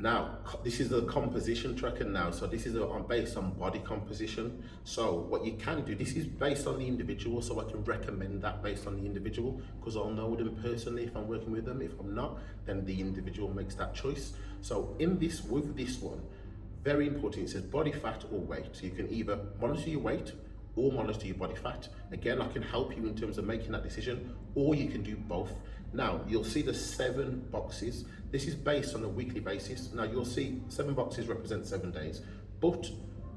Now, this is a composition tracker now, so this is based on body composition. So what you can do, this is based on the individual, so I can recommend that based on the individual, because I'll know them personally if I'm working with them. If I'm not, then the individual makes that choice. So with this one, very important, it says body fat or weight. So you can either monitor your weight or monitor your body fat. Again, I can help you in terms of making that decision, or you can do both. Now, you'll see the 7 boxes. This is based on a weekly basis. Now, you'll see 7 boxes represent 7 days. But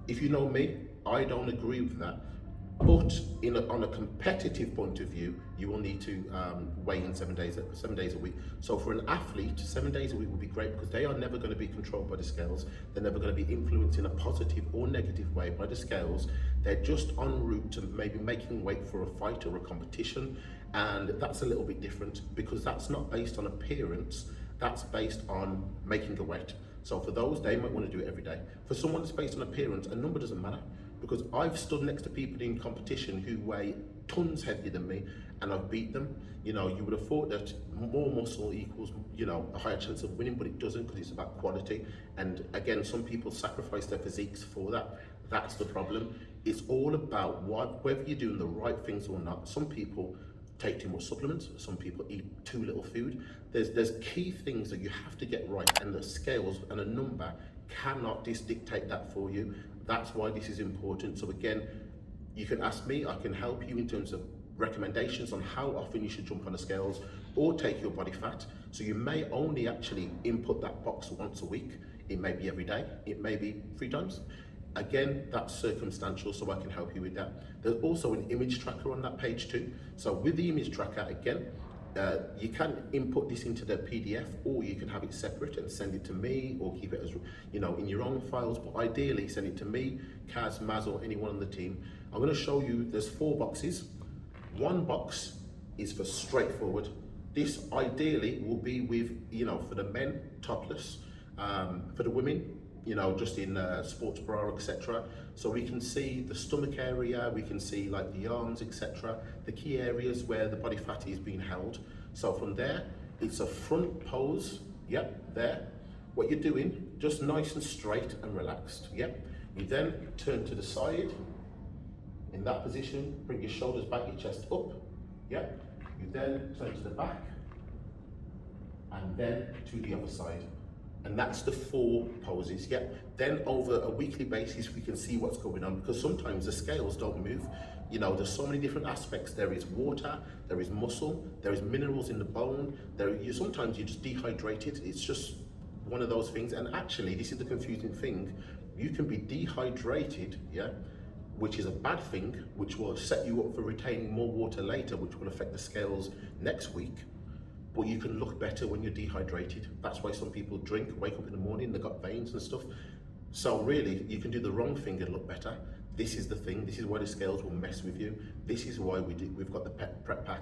if you know me, I don't agree with that. But on a competitive point of view, you will need to weigh in 7 days a week. So for an athlete, 7 days a week would be great, because they are never going to be controlled by the scales. They're never going to be influenced in a positive or negative way by the scales. They're just en route to maybe making weight for a fight or a competition. And that's a little bit different, because that's not based on appearance, that's based on making a weight. So for those, they might want to do it every day. For someone that's based on appearance, a number doesn't matter, because I've stood next to people in competition who weigh tons heavier than me, and I've beat them. You know, you would have thought that more muscle equals, you know, a higher chance of winning, but it doesn't, because it's about quality. And again, some people sacrifice their physiques for that. That's the problem. It's all about whether you're doing the right things or not. Some people take too much supplements, some people eat too little food. There's key things that you have to get right, and the scales and a number cannot dictate that for you. That's why this is important. So again, you can ask me, I can help you in terms of recommendations on how often you should jump on the scales or take your body fat. So you may only actually input that box once a week. It may be every day, it may be 3 times. Again, that's circumstantial, so I can help you with that. There's also an image tracker on that page too. So with the image tracker, again, you can input this into the PDF, or you can have it separate and send it to me, or keep it as, you know, in your own files. But ideally, send it to me, Kaz, Maz, or anyone on the team. I'm going to show you. There's 4 boxes. 1 box is for straightforward. This ideally will be with, you know, for the men, topless, for the women, you know, just in sports bra, etc. So we can see the stomach area, we can see like the arms, etc. The key areas where the body fat is being held. So from there, it's a front pose. Yep, there. What you're doing, just nice and straight and relaxed. Yep. You then turn to the side. In that position, bring your shoulders back, your chest up. Yep. You then turn to the back, and then to the other side. And that's the 4 poses. Yeah. Then over a weekly basis, we can see what's going on, because sometimes the scales don't move. You know, there's so many different aspects. There is water, there is muscle, there is minerals in the bone. Sometimes you're just dehydrated. It's just one of those things. And actually, this is the confusing thing. You can be dehydrated, yeah, which is a bad thing, which will set you up for retaining more water later, which will affect the scales next week. But you can look better when you're dehydrated. That's why some people drink, wake up in the morning, they've got veins and stuff. So really, you can do the wrong thing and look better. This is the thing. This is why the scales will mess with you. This is why we've got the prep pack.